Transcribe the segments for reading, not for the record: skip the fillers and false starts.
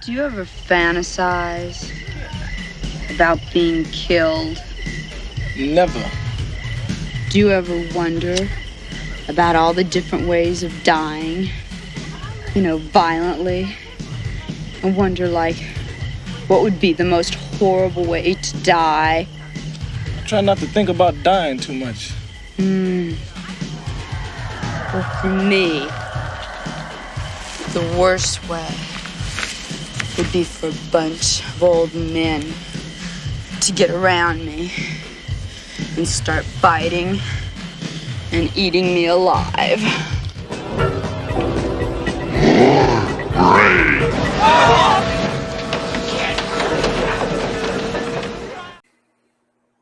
Do you ever fantasize about being killed? Never. Do you ever wonder about all the different ways of dying? Violently? And wonder, what would be the most horrible way to die? I try not to think about dying too much. Well, for me, the worst way would be for a bunch of old men to get around me and start biting and eating me alive.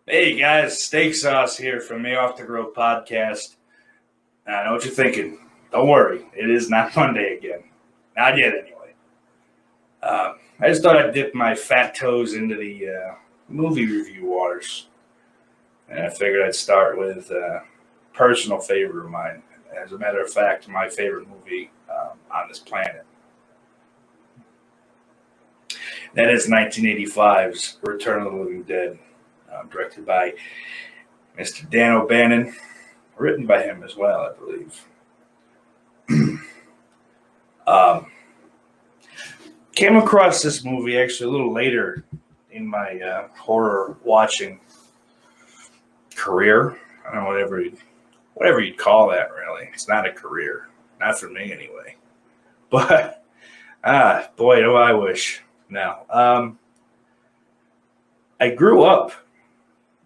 Hey guys, Steak Sauce here from Me Off the Grill podcast. I know what you're thinking. Don't worry, it is not Monday again. Not yet, anyway. I just thought I'd dip my fat toes into the movie review waters. And I figured I'd start with a personal favorite of mine. As a matter of fact, my favorite movie on this planet. That is 1985's Return of the Living Dead, directed by Mr. Dan O'Bannon, written by him as well, I believe. Came across this movie actually a little later in my horror watching career. I don't know, whatever you'd call that, really. It's not a career. Not for me, anyway. But, boy, do I wish. Now, I grew up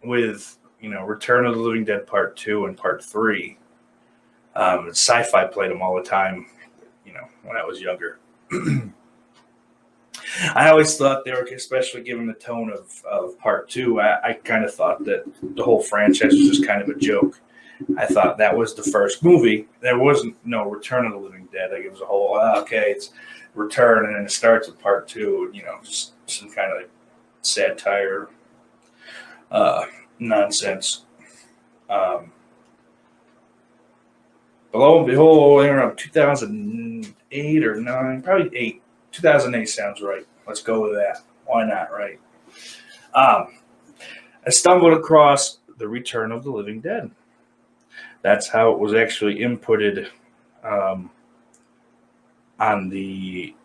with, Return of the Living Dead Part 2 and Part 3. Sci-fi played them all the time, when I was younger. I always thought they were, especially given the tone of Part 2, I kind of thought that the whole franchise was just kind of a joke. I thought that was the first movie. There wasn't no Return of the Living Dead. Like, it was a whole, it's Return, and then it starts with Part 2, just some kind of satire nonsense. But lo and behold, around 2008 or 9, probably 8. 2008 sounds right. Let's go with that. Why not, right? I stumbled across The Return of the Living Dead. That's how it was actually inputted on the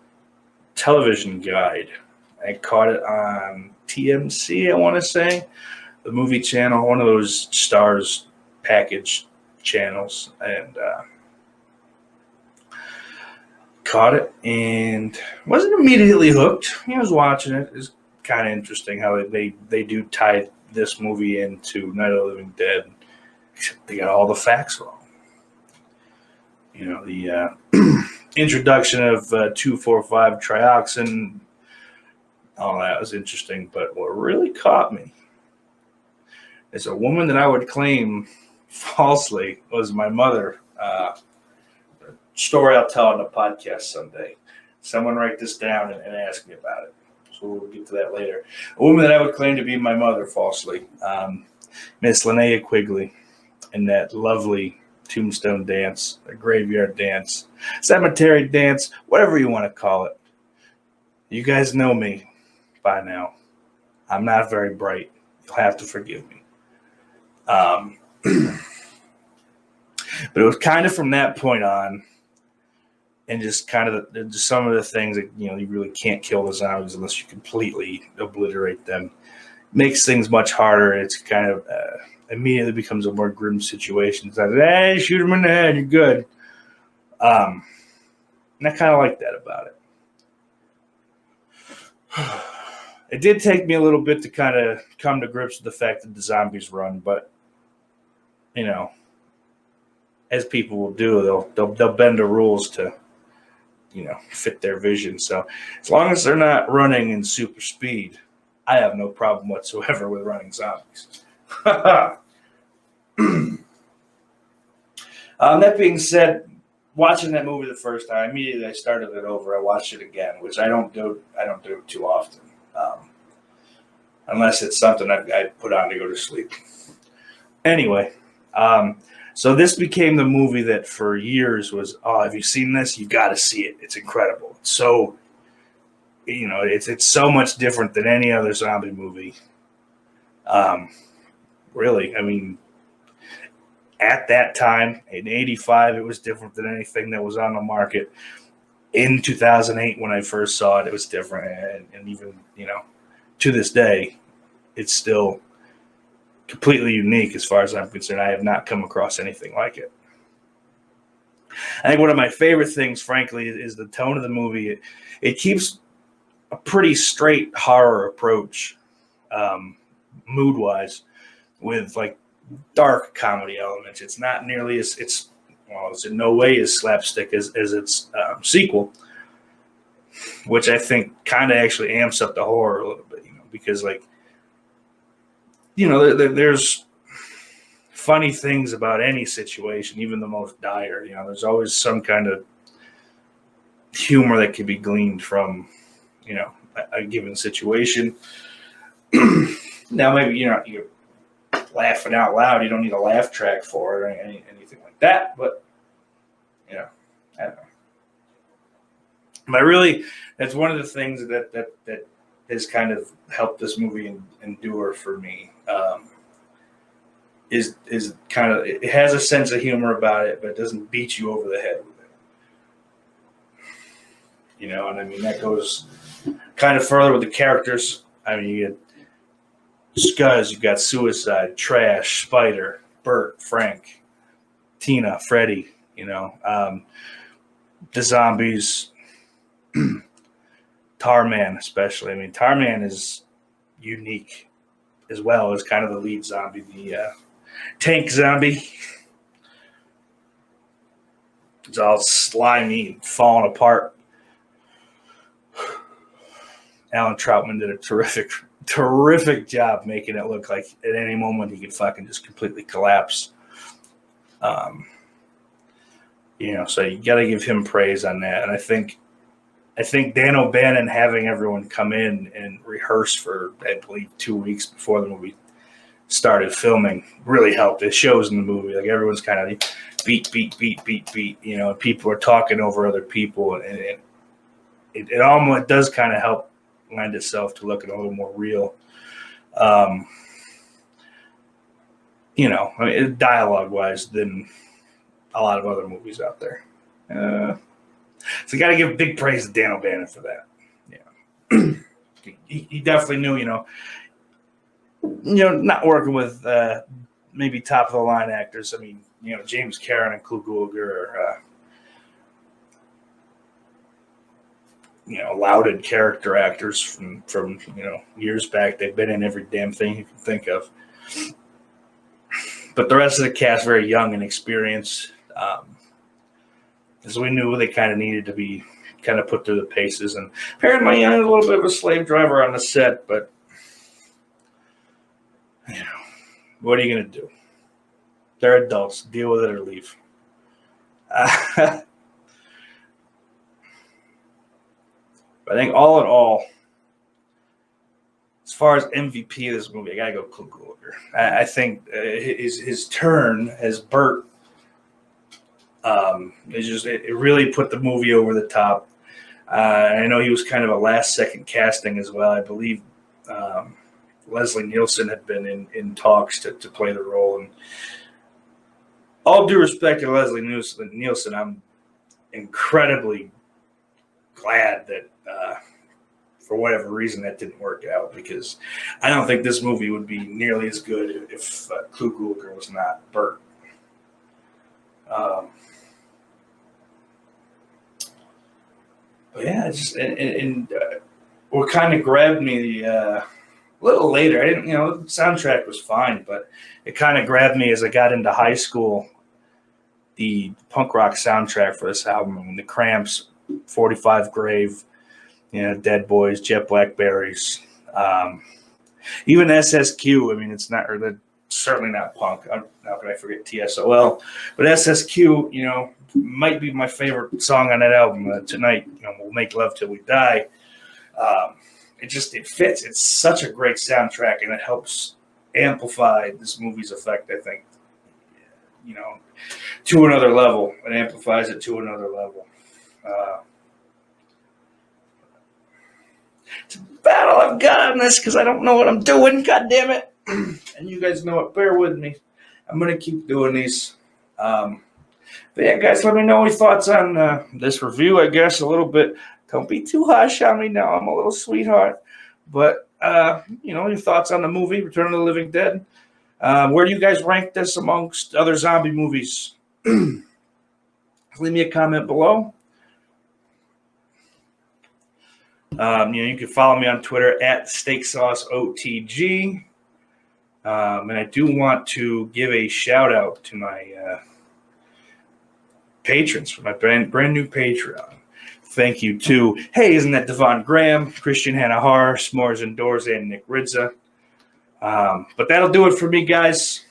television guide. I caught it on TMC, I want to say, the movie channel, one of those Stars package channels, and caught it and wasn't immediately hooked. I was watching it. It's kind of interesting how they do tie this movie into Night of the Living Dead, except they got all the facts wrong. The introduction of 2,4,5-trioxin, all that was interesting. But what really caught me is a woman that I would claim falsely was my mother. Story I'll tell on the podcast someday. Someone write this down and ask me about it. So we'll get to that later. A woman that I would claim to be my mother falsely, Miss Linnea Quigley, in that lovely tombstone dance, a graveyard dance, cemetery dance, whatever you want to call it. You guys know me by now. I'm not very bright. You'll have to forgive me. But it was kind of from that point on, and just kind of some of the things that, you really can't kill the zombies unless you completely obliterate them. Makes things much harder. It's kind of immediately becomes a more grim situation. It's like, hey, shoot them in the head, you're good. And I kind of like that about it. It did take me a little bit to kind of come to grips with the fact that the zombies run, but, as people will do, they'll bend the rules to, fit their vision. So as long as they're not running in super speed, I have no problem whatsoever with running zombies. That being said, watching that movie the first time, immediately I started it over. I watched it again, which I don't do too often, unless it's something I put on to go to sleep. Anyway, so this became the movie that for years was, have you seen this? You got to see it. It's incredible. it's so much different than any other zombie movie. Really, I mean, at that time in '85, it was different than anything that was on the market. In 2008, when I first saw it, it was different, and even to this day, it's still completely unique as far as I'm concerned. I have not come across anything like it. I think one of my favorite things, frankly, is the tone of the movie. It keeps a pretty straight horror approach, mood-wise, with like dark comedy elements. It's not nearly it's in no way as slapstick as its sequel, which I think kind of actually amps up the horror a little bit, because there's funny things about any situation, even the most dire. There's always some kind of humor that can be gleaned from a given situation. Now maybe you're laughing out loud. You don't need a laugh track for it or anything like that. But I don't know. But really, that's one of the things that has kind of helped this movie endure for me. Is kind of, it has a sense of humor about it, but it doesn't beat you over the head with it. And I mean that goes kind of further with the characters. I mean, you get Scuzz, you've got Suicide, Trash, Spider, Bert, Frank, Tina, Freddy. The zombies, Tarman especially. I mean, Tarman is unique as well as kind of the lead zombie, the tank zombie. It's all slimy and falling apart. Alan Troutman did a terrific job making it look like at any moment he could fucking just completely collapse. So you got to give him praise on that. And I think Dan O'Bannon having everyone come in and rehearse for, I believe, 2 weeks before the movie started filming really helped. It shows in the movie. Like, everyone's kind of beat. People are talking over other people, and it almost does kind of help lend itself to looking a little more real. Dialogue-wise than a lot of other movies out there. So you got to give big praise to Dan O'Bannon for that. Yeah, he definitely knew. Not working with maybe top of the line actors. I mean, James Karen and Clu Gulager are lauded character actors from years back. They've been in every damn thing you can think of. But the rest of the cast very young and experienced. As we knew, they kind of needed to be kind of put through the paces. And apparently, a little bit of a slave driver on the set, but what are you going to do? They're adults. Deal with it or leave. I think all in all, as far as MVP of this movie, I gotta go Clu Gulager. I think his turn as Bert, it really put the movie over the top. I know he was kind of a last-second casting as well. I believe Leslie Nielsen had been in talks to play the role. And all due respect to Leslie Nielsen, I'm incredibly glad that for whatever reason that didn't work out, because I don't think this movie would be nearly as good if Clu Gulager was not Bert. But yeah, it's just what kind of grabbed me a little later. I didn't, the soundtrack was fine, but it kind of grabbed me as I got into high school. The punk rock soundtrack for this album, I mean, the Cramps, 45 Grave, Dead Boys, Jet Blackberries, even SSQ. I mean, it's not, or they're certainly not punk. How could I forget TSOL? But SSQ, might be my favorite song on that album. Tonight, We'll Make Love Till We Die. It fits. It's such a great soundtrack, and it helps amplify this movie's effect, I think, to another level. It amplifies it to another level. battle I've got on this because I don't know what I'm doing. God damn it. And you guys know it. Bear with me. I'm going to keep doing these. But yeah, guys, let me know your thoughts on this review, I guess, a little bit. Don't be too harsh on me now. I'm a little sweetheart. But, your thoughts on the movie, Return of the Living Dead. Where do you guys rank this amongst other zombie movies? Leave me a comment below. You can follow me on Twitter at SteakSauceOTG. And I do want to give a shout out to my patrons for my brand new Patreon. Thank you to, hey, isn't that Devon Graham, Christian Hanahar, S'mores Indoors, and Nick Ridza. But that'll do it for me, guys.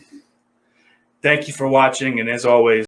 Thank you for watching, and as always,